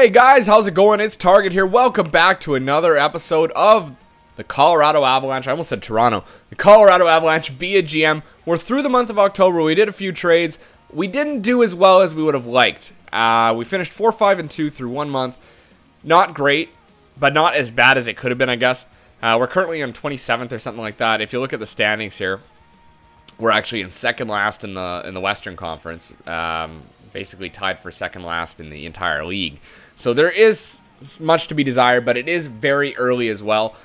Hey guys, how's it going? It's Target here. Welcome back to another episode of the Colorado Avalanche. I almost said Toronto. The Colorado Avalanche, be a GM. We're through the month of October. We did a few trades. We didn't do as well as we would have liked. We finished 4-5-2 through 1 month. Not great, but not as bad as it could have been, I guess. We're currently on 27th or something like that. If you look at the standings here, we're actually in second last in the Western Conference. Basically tied for second last in the entire league. So there is much to be desired, but it is very early as well.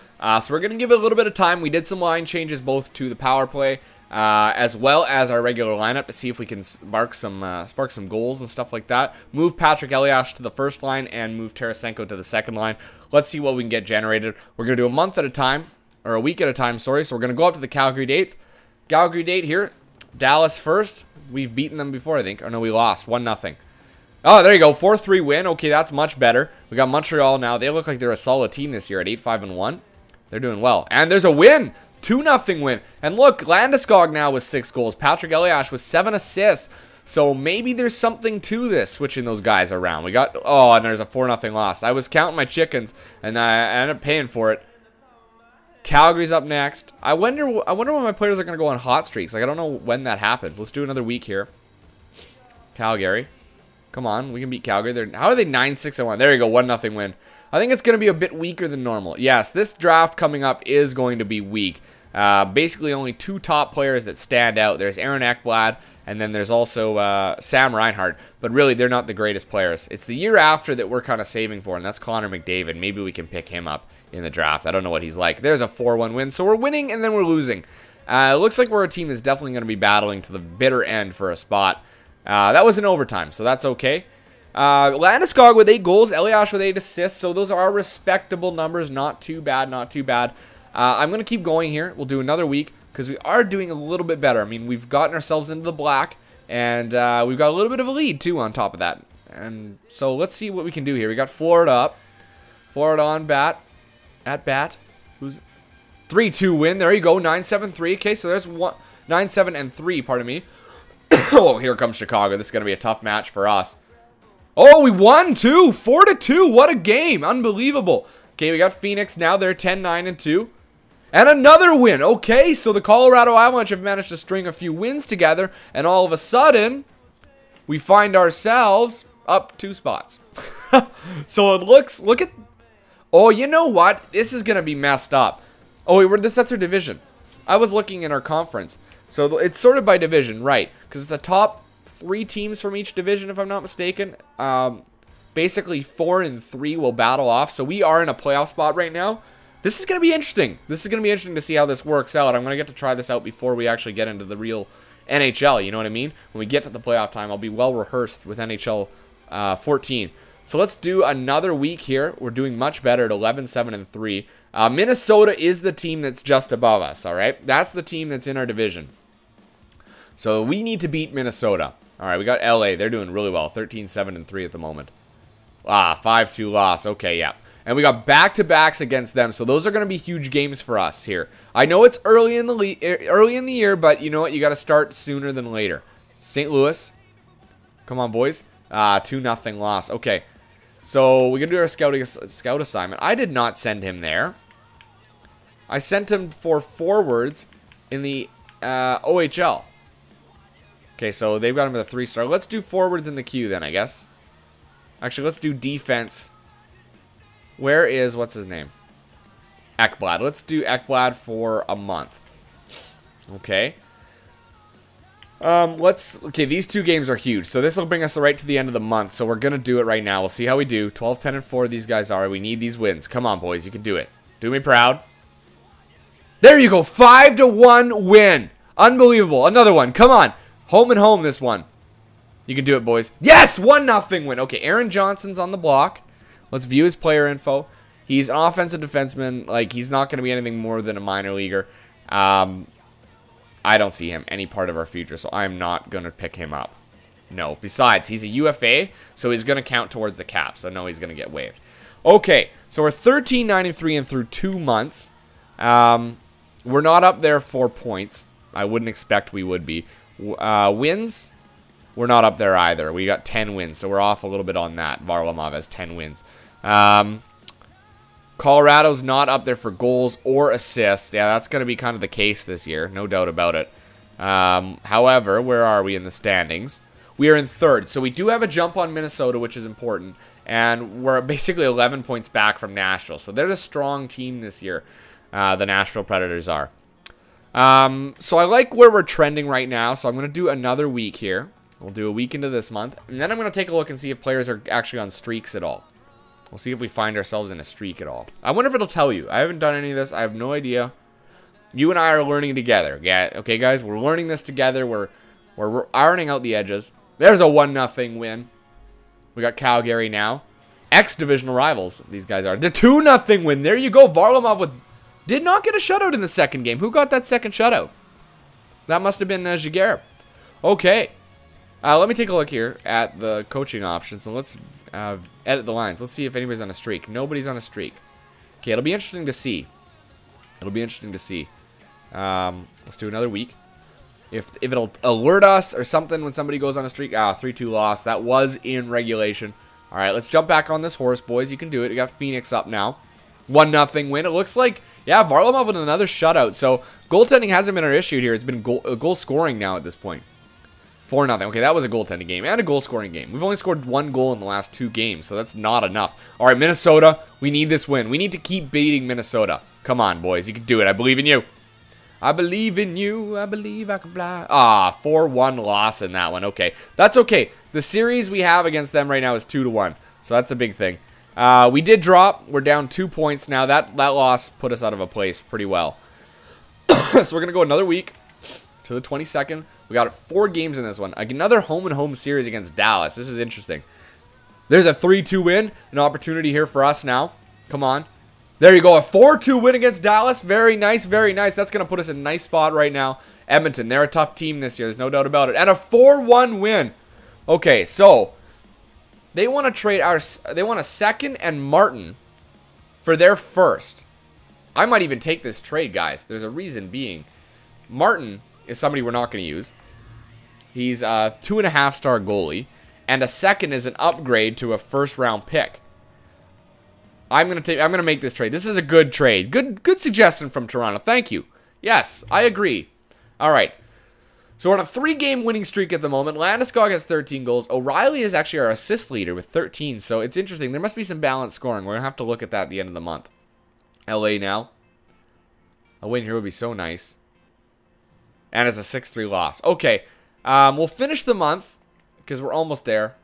So we're going to give it a little bit of time. We did some line changes both to the power play as well as our regular lineup to see if we can spark some goals and stuff like that. Move Patrick Elias to the first line and move Tarasenko to the second line. Let's see what we can get generated. We're going to do a month at a time, or a week at a time, sorry. So we're going to go up to the Calgary date. Calgary date here. Dallas first. We've beaten them before, I think. Or no, we lost 1-0. Oh, there you go. 4-3 win. Okay, that's much better. We got Montreal now. They look like they're a solid team this year at 8-5-1. They're doing well. And there's a win. 2-0 win. And look, Landeskog now with 6 goals. Patrick Elias with 7 assists. So maybe there's something to this, switching those guys around. We got, oh, and there's a 4-0 loss. I was counting my chickens, and I ended up paying for it. Calgary's up next. I wonder when my players are going to go on hot streaks. Like, I don't know when that happens. Let's do another week here. Calgary. Come on, we can beat Calgary. How are they 9-6-1? There you go, 1-0 win. I think it's going to be a bit weaker than normal. Yes, this draft coming up is going to be weak. Basically, only 2 top players that stand out. There's Aaron Ekblad, and then there's also Sam Reinhart. But really, they're not the greatest players. It's the year after that we're kind of saving for, and that's Connor McDavid. Maybe we can pick him up in the draft. I don't know what he's like. There's a 4-1 win. So we're winning and then we're losing. It looks like we're a team that's definitely going to be battling to the bitter end for a spot. That was in overtime, so that's okay. Landeskog with 8 goals. Elias with 8 assists. So those are respectable numbers. Not too bad, not too bad. I'm going to keep going here. We'll do another week because we are doing a little bit better. I mean, we've gotten ourselves into the black, and we've got a little bit of a lead, too, on top of that. And so let's see what we can do here. We got Florida up. Florida on bat. At bat, who's 3-2 win? There you go, 9-7-3. Okay, so there's 9-7-3. Pardon me. Oh, here comes Chicago. This is gonna be a tough match for us. Oh, we won too, 4-2. What a game! Unbelievable. Okay, we got Phoenix now. They're 10-9-2, and another win. Okay, so the Colorado Avalanche have managed to string a few wins together, and all of a sudden, we find ourselves up 2 spots. So it looks. Look at. Oh, you know what? This is going to be messed up. Oh, wait, that's our division. I was looking in our conference. So it's sorted by division, right? Because the top 3 teams from each division, if I'm not mistaken. Basically, 4 and 3 will battle off. So we are in a playoff spot right now. This is going to be interesting. This is going to be interesting to see how this works out. I'm going to get to try this out before we actually get into the real NHL. You know what I mean? When we get to the playoff time, I'll be well rehearsed with NHL 14. So let's do another week here. We're doing much better at 11-7-3. Minnesota is the team that's just above us, all right? That's the team that's in our division. So we need to beat Minnesota. All right, we got LA. They're doing really well, 13-7-3 at the moment. 5-2 loss. Okay, yeah. And we got back-to-backs against them, so those are going to be huge games for us here. I know it's early in the year, but you know what? You got to start sooner than later. St. Louis. Come on, boys. 2-0 loss. Okay. So we're going to do our scout assignment. I did not send him there. I sent him for forwards in the OHL. Okay, so they've got him at a 3-star. Let's do forwards in the queue then, I guess. Actually, let's do defense. Where is, what's his name? Ekblad. Let's do Ekblad for a month. Okay. Okay, these 2 games are huge, so this will bring us right to the end of the month, so we're gonna do it right now. We'll see how we do. 12-10-4 these guys are. We need these wins. Come on, boys, you can do it. Do me proud. There you go, 5-1 win. Unbelievable. Another one, come on. Home and home this one. You can do it, boys. Yes, 1-0 win. Okay, Aaron Johnson's on the block. Let's view his player info. He's an offensive defenseman. Like, he's not gonna be anything more than a minor leaguer. I don't see him any part of our future, so I'm not going to pick him up. No. Besides, he's a UFA, so he's going to count towards the cap, so no, he's going to get waived. Okay, so we're 13-9-3 and through 2 months. We're not up there for points. I wouldn't expect we would be. Wins, we're not up there either. We got 10 wins, so we're off a little bit on that. Varlamov has 10 wins. Colorado's not up there for goals or assists. Yeah, that's going to be kind of the case this year, no doubt about it. However, where are we in the standings? We are in third, so we do have a jump on Minnesota, which is important, and we're basically 11 points back from Nashville. So they're a strong team this year, the Nashville Predators are. So I like where we're trending right now, so I'm going to do another week here. We'll do a week into this month, and then I'm going to take a look and see if players are actually on streaks at all. We'll see if we find ourselves in a streak at all. I wonder if it'll tell you. I haven't done any of this. I have no idea. You and I are learning together. Yeah, okay, guys? We're learning this together. We're ironing out the edges. There's a 1-0 win. We got Calgary now. Ex-divisional rivals, these guys are. The 2-0 win. There you go. Varlamov did not get a shutout in the second game. Who got that second shutout? That must have been Giguère. Okay. Let me take a look here at the coaching options, and let's edit the lines. Let's see if anybody's on a streak. Nobody's on a streak. Okay, it'll be interesting to see. It'll be interesting to see. Let's do another week. If it'll alert us or something when somebody goes on a streak. 3-2 loss. That was in regulation. All right, let's jump back on this horse, boys. You can do it. You got Phoenix up now. 1-0 win. It looks like, yeah, Varlamov with another shutout. So goaltending hasn't been our issue here. It's been goal scoring now at this point. 4-0. Okay, that was a goaltending game and a goal-scoring game. We've only scored 1 goal in the last 2 games, so that's not enough. All right, Minnesota, we need this win. We need to keep beating Minnesota. Come on, boys. You can do it. I believe in you. I believe in you. I believe I can fly. 4-1 loss in that one. Okay, that's okay. The series we have against them right now is 2-1, so that's a big thing. We did drop. We're down 2 points now. That loss put us out of a place pretty well. So we're going to go another week to the 22nd. We got 4 games in this one. Another home-and-home series against Dallas. This is interesting. There's a 3-2 win. An opportunity here for us now. Come on. There you go. A 4-2 win against Dallas. Very nice, very nice. That's going to put us in a nice spot right now. Edmonton, they're a tough team this year. There's no doubt about it. And a 4-1 win. Okay, so they want to trade they want a second and Martin for their first. I might even take this trade, guys. There's a reason being. Martin is somebody we're not going to use. He's a 2.5-star goalie, and a second is an upgrade to a first-round pick. I'm gonna make this trade. This is a good trade. Good suggestion from Toronto. Thank you. Yes, I agree. All right. So we're on a 3-game winning streak at the moment. Landeskog has 13 goals. O'Reilly is actually our assist leader with 13. So it's interesting. There must be some balanced scoring. We're gonna have to look at that at the end of the month. LA now. A win here would be so nice. And it's a 6-3 loss. Okay, we'll finish the month because we're almost there.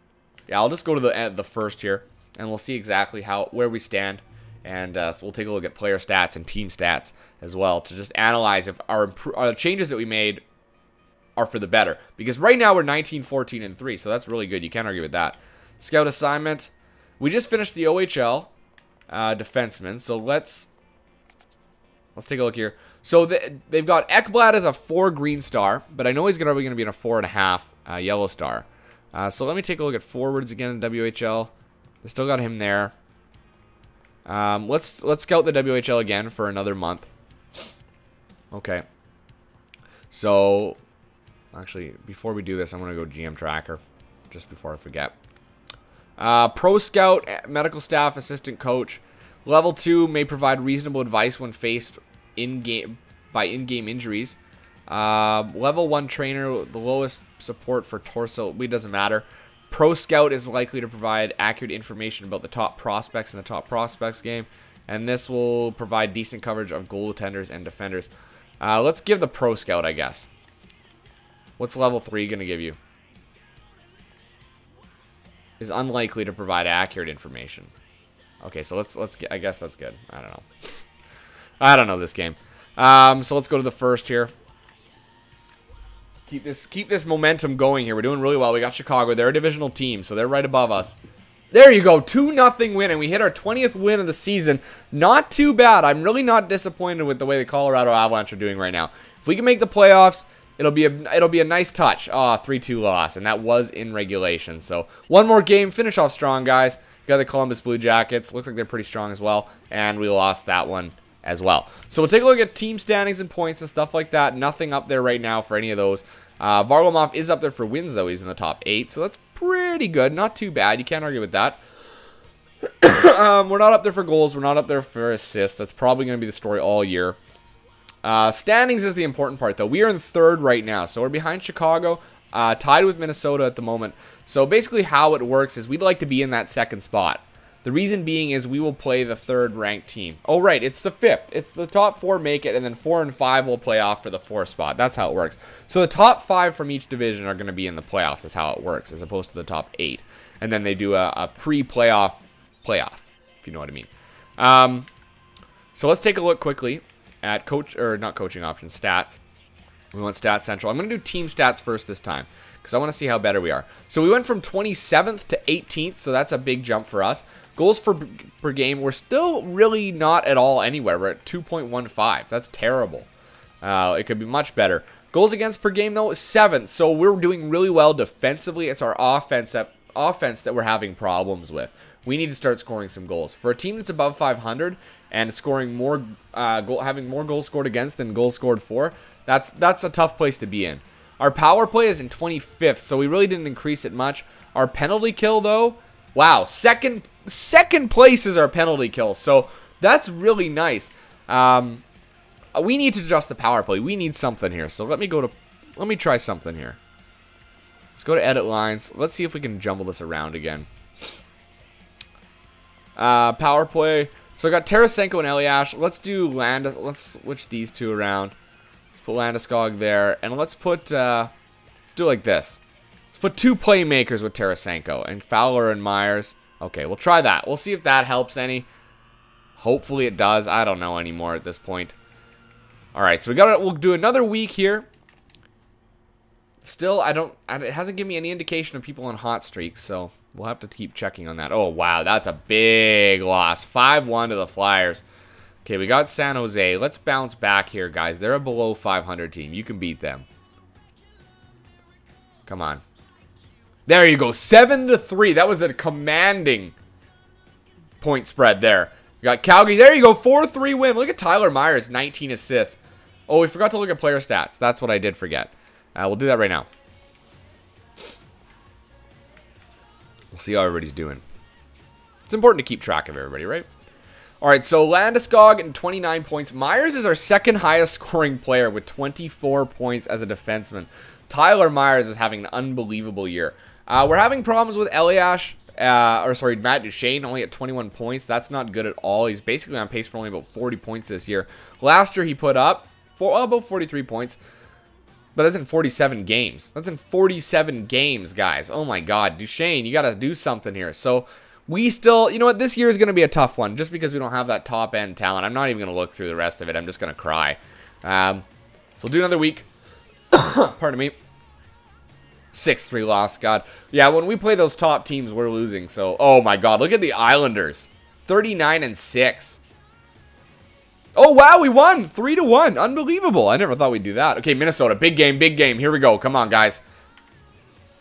Yeah, I'll just go to the first here, and we'll see exactly where we stand. And so we'll take a look at player stats and team stats as well to just analyze if our changes that we made are for the better. Because right now we're 19, 14, and 3, so that's really good. You can't argue with that. Scout assignment. We just finished the OHL defenseman, so let's take a look here. So they've got Ekblad as a 4 green star, but I know he's probably going to be in a 4.5 yellow star. So let me take a look at forwards again in WHL. They still got him there. Let's scout the WHL again for another month. Okay. So actually, before we do this, I'm going to go GM Tracker just before I forget. Pro Scout, medical staff, assistant coach. Level 2 may provide reasonable advice when faced in-game injuries. Level 1 trainer, the lowest support for torso. It doesn't matter. Pro Scout is likely to provide accurate information about the top prospects in the top prospects game, and this will provide decent coverage of goaltenders and defenders. Let's give the Pro Scout, I guess. What's level 3 going to give you? Is unlikely to provide accurate information. Okay, so let's get. I guess that's good. I don't know. I don't know this game. So let's go to the first here. Keep this momentum going here. We're doing really well. We got Chicago. They're a divisional team, so they're right above us. There you go. 2-0 win, and we hit our 20th win of the season. Not too bad. I'm really not disappointed with the way the Colorado Avalanche are doing right now. If we can make the playoffs, it'll be a nice touch. 3-2 loss, and that was in regulation. So one more game. Finish off strong, guys. We got the Columbus Blue Jackets. Looks like they're pretty strong as well, and we lost that one as well. So we'll take a look at team standings and points and stuff like that. Nothing up there right now for any of those. Varlamov is up there for wins, though. He's in the top 8, so that's pretty good. Not too bad. You can't argue with that. We're not up there for goals. We're not up there for assists. That's probably going to be the story all year. Standings is the important part, though. We are in 3rd right now, so we're behind Chicago, tied with Minnesota at the moment. So basically how it works is we'd like to be in that 2nd spot. The reason being is we will play the 3rd ranked team. Oh, right, it's the 5th. It's the top 4 make it, and then 4 and 5 will play off for the 4th spot. That's how it works. So the top 5 from each division are going to be in the playoffs is how it works, as opposed to the top 8. And then they do a pre-playoff playoff, if you know what I mean. So let's take a look quickly at not coaching options, stats. We want Stats Central. I'm going to do team stats first this time because I want to see how better we are. So we went from 27th to 18th, so that's a big jump for us. Goals per game, we're still really not at all anywhere. We're at 2.15. That's terrible. It could be much better. Goals against per game, though, is 7th, so we're doing really well defensively. It's our offense that we're having problems with. We need to start scoring some goals. For a team that's above 500 and scoring more, having more goals scored against than goals scored for, that's a tough place to be in. Our power play is in 25th, so we really didn't increase it much. Our penalty kill, though, wow, second place is our penalty kill, so that's really nice. We need to adjust the power play. We need something here, so let me try something here. Let's go to edit lines. Let's see if we can jumble this around again. Power play. So I got Tarasenko and Eliash. Let's do let's switch these two around. Let's put Landeskog there, and let's do it like this. Let's put 2 playmakers with Tarasenko and Fowler and Myers. Okay, we'll try that. We'll see if that helps any. Hopefully it does. I don't know anymore at this point. All right, so we'll do another week here. Still, it hasn't given me any indication of people on hot streaks, so we'll have to keep checking on that. Oh, wow, that's a big loss. 5-1 to the Flyers. Okay, we got San Jose. Let's bounce back here, guys. They're a below 500 team. You can beat them. Come on. There you go. 7-3. That was a commanding point spread there. We got Calgary. There you go. 4-3 win. Look at Tyler Myers, 19 assists. Oh, we forgot to look at player stats. That's what I did forget. We'll do that right now. We'll see how everybody's doing. It's important to keep track of everybody, right? All right, so Landeskog and 29 points. Myers is our 2nd highest scoring player with 24 points as a defenseman. Tyler Myers is having an unbelievable year. We're having problems with Eliash, Matt Duchene, only at 21 points. That's not good at all. He's basically on pace for only about 40 points this year. Last year he put up about 43 points. But that's in 47 games. That's in 47 games, guys. Oh my God, Duchene, you got to do something here. So we still, you know what, this year is going to be a tough one just because we don't have that top end talent. I'm not even going to look through the rest of it. I'm just going to cry. So we'll do another week. Pardon me. 6-3 loss, God. Yeah, when we play those top teams, we're losing. So, oh my God, look at the Islanders. 39-6. Oh, wow, we won 3-1. Unbelievable. I never thought we'd do that. Okay, Minnesota. Big game, big game. Here we go. Come on, guys.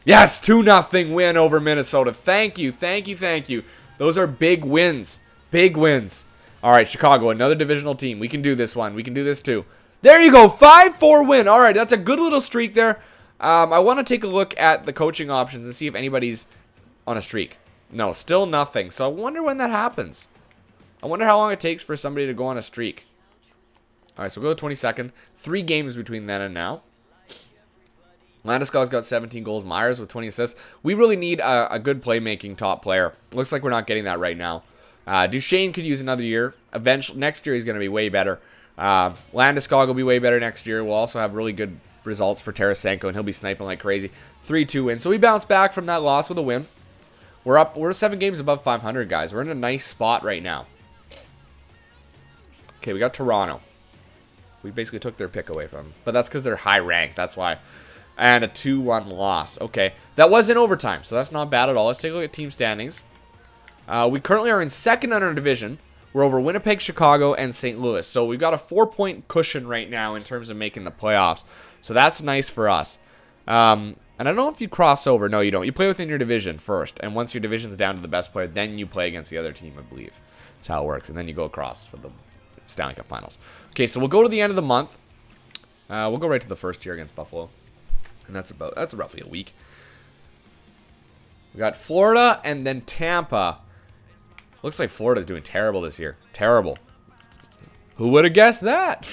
Yes, 2-0 win over Minnesota. Thank you, thank you, thank you. Those are big wins. Big wins. All right, Chicago, another divisional team. We can do this one. We can do this too. There you go. 5-4 win. All right, that's a good little streak there. I want to take a look at the coaching options and see if anybody's on a streak. No, still nothing. So I wonder when that happens. I wonder how long it takes for somebody to go on a streak. All right, so we'll go to 22nd. 3 games between then and now. Landeskog's got 17 goals. Myers with 20 assists. We really need a good playmaking top player. Looks like we're not getting that right now. Duchene could use another year. Eventually, next year he's going to be way better. Landeskog will be way better next year. We'll also have really good results for Tarasenko, and he'll be sniping like crazy. 3-2 win. So we bounce back from that loss with a win. We're 7 games above 500, guys. We're in a nice spot right now. Okay, we got Toronto. We basically took their pick away from them. But that's because they're high ranked. That's why. And a 2-1 loss. Okay, that was in overtime, so that's not bad at all. Let's take a look at team standings. We currently are in 2nd in our division. We're over Winnipeg, Chicago, and St. Louis. So we've got a 4-point cushion right now in terms of making the playoffs. So that's nice for us. And I don't know if you cross over. No, you don't. You play within your division first. And once your division's down to the best player, then you play against the other team, I believe. That's how it works. And then you go across for the Stanley Cup Finals. Okay, so we'll go to the end of the month. We'll go right to the first year against Buffalo. And that's roughly a week. We got Florida and then Tampa. Looks like Florida's doing terrible this year. Terrible. Who would have guessed that?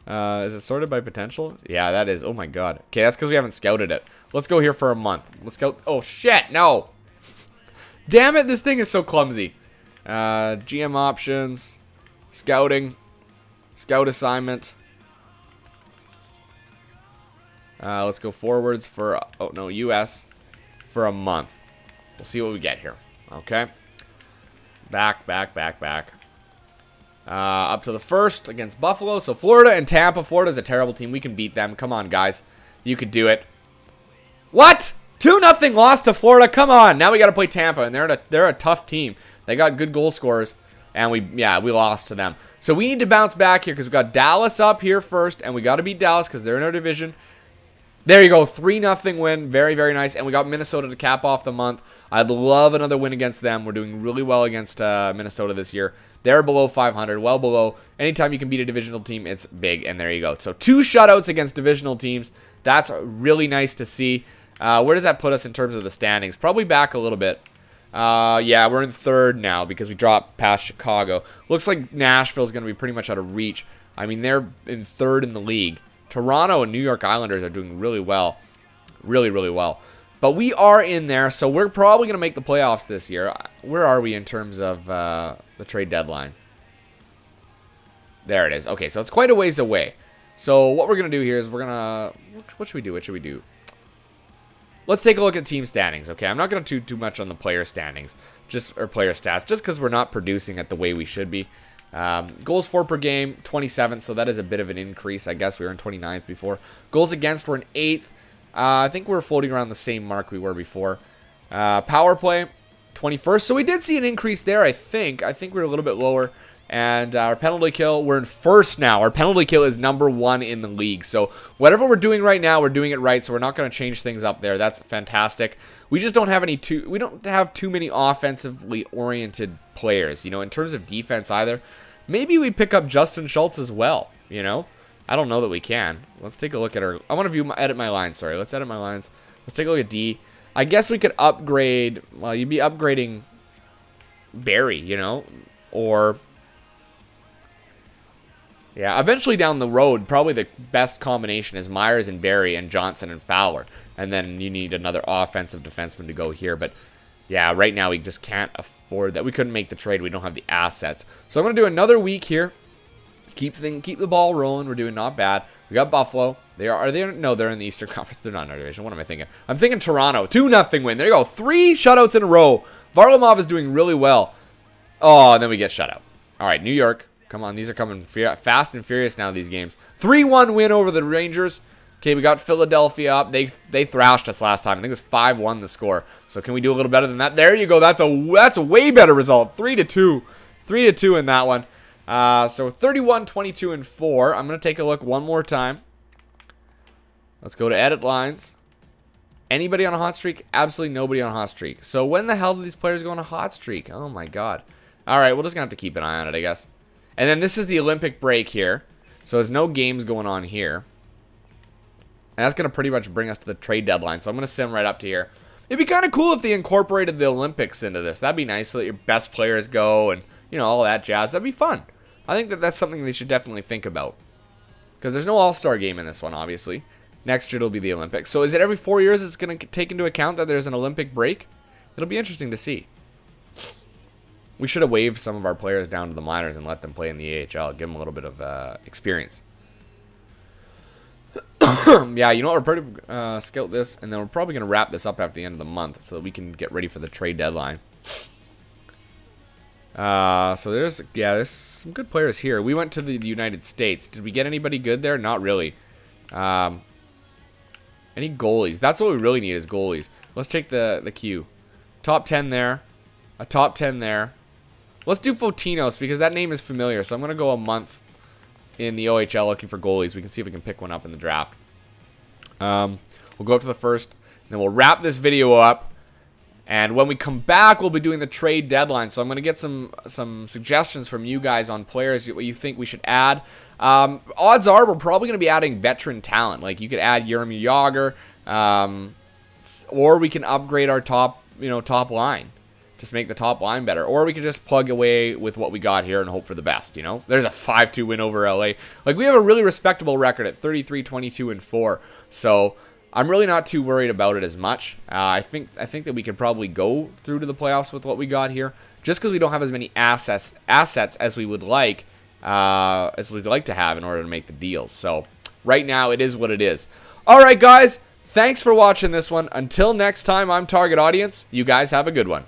Is it sorted by potential? Yeah, that is. Oh my god. Okay, that's because we haven't scouted it. Let's go here for a month. Let's scout. Oh shit, no. Damn it, this thing is so clumsy. GM options. Scouting. Scout assignment. Let's go forwards for, oh no, US for a month. We'll see what we get here. Okay. Back. Up to the first against Buffalo. So Florida and Tampa. Florida's a terrible team. We can beat them. Come on, guys. You could do it. What? 2-0 loss to Florida. Come on. Now we got to play Tampa, and they're a tough team. They got good goal scorers, and we lost to them. So we need to bounce back here because we got Dallas up here first, and we got to beat Dallas because they're in our division. There you go, 3-0 win. Very, very nice. And we got Minnesota to cap off the month. I'd love another win against them. We're doing really well against Minnesota this year. They're below 500, well below. Anytime you can beat a divisional team, it's big. And there you go. So 2 shutouts against divisional teams. That's really nice to see. Where does that put us in terms of the standings? Probably back a little bit. Yeah, we're in 3rd now because we dropped past Chicago. Looks like Nashville's going to be pretty much out of reach. I mean, they're in 3rd in the league. Toronto and New York Islanders are doing really well. Really, really well. But we are in there, so we're probably going to make the playoffs this year. Where are we in terms of the trade deadline? There it is. Okay, so it's quite a ways away. So what we're going to do here is we're going to... What should we do? What should we do? Let's take a look at team standings, okay? I'm not going to do too much on the player standings, or player stats, just because we're not producing at the way we should be. Goals for per game, 27th, so that is a bit of an increase. I guess we were in 29th before. Goals against, we're in 8th. I think we're floating around the same mark we were before. Power play, 21st. So we did see an increase there, I think. I think we're a little bit lower. And our penalty kill, we're in 1st now. Our penalty kill is #1 in the league. So whatever we're doing right now, we're doing it right. So we're not going to change things up there. That's fantastic. We just don't have we don't have too many offensively oriented players, you know, in terms of defense either. Maybe we pick up Justin Schultz as well, you know. I don't know that we can. Let's take a look at our... I want to edit my lines, sorry. Let's edit my lines. Let's take a look at D. I guess we could upgrade... Well, you'd be upgrading Barry, you know, or... Yeah, eventually down the road, probably the best combination is Myers and Barry and Johnson and Fowler. And then you need another offensive defenseman to go here. But, yeah, right now we just can't afford that. We couldn't make the trade. We don't have the assets. So I'm going to do another week here. Keep the ball rolling. We're doing not bad. We got Buffalo. Are they? No, they're in the Eastern Conference. They're not in our division. What am I thinking? I'm thinking Toronto. 2-0 win. There you go. 3 shutouts in a row. Varlamov is doing really well. Oh, and then we get shut out. All right, New York. Come on, these are coming fast and furious now, these games. 3-1 win over the Rangers. Okay, we got Philadelphia up. They thrashed us last time. I think it was 5-1 the score. So can we do a little better than that? There you go. That's a way better result. 3-2. 3-2 in that one. So 31, 22, and 4. I'm going to take a look one more time. Let's go to edit lines. Anybody on a hot streak? Absolutely nobody on a hot streak. So when the hell do these players go on a hot streak? Oh my god. All right, we're just going to have to keep an eye on it, I guess. And then this is the Olympic break here. So there's no games going on here. And that's going to pretty much bring us to the trade deadline. So I'm going to send right up to here. It'd be kind of cool if they incorporated the Olympics into this. That'd be nice so that your best players go and, you know, all that jazz. That'd be fun. I think that that's something they should definitely think about. Because there's no all-star game in this one, obviously. Next year it'll be the Olympics. So is it every 4 years it's going to take into account that there's an Olympic break? It'll be interesting to see. We should have waved some of our players down to the minors and let them play in the AHL. Give them a little bit of experience. Yeah, you know what? We're probably scout this, and then we're probably going to wrap this up after the end of the month so that we can get ready for the trade deadline. So there's some good players here. We went to the United States. Did we get anybody good there? Not really. Any goalies? That's what we really need is goalies. Let's take the queue. Top 10 there. A top 10 there. Let's do Fotinos because that name is familiar. So I'm going to go a month in the OHL looking for goalies. We can see if we can pick one up in the draft. We'll go up to the first. Then we'll wrap this video up. And when we come back, we'll be doing the trade deadline. So I'm going to get some suggestions from you guys on players, what you think we should add. Odds are we're probably going to be adding veteran talent. Like you could add Jaromir Jagr, or we can upgrade our top line. Just make the top line better. Or we could just plug away with what we got here and hope for the best, There's a 5-2 win over LA. Like, we have a really respectable record at 33-22-4. So, I'm really not too worried about it as much. I think that we could probably go through to the playoffs with what we got here. Just because we don't have as many assets as we would like, to have in order to make the deals. So, right now, it is what it is. Alright, guys. Thanks for watching this one. Until next time, I'm Target Audience. You guys have a good one.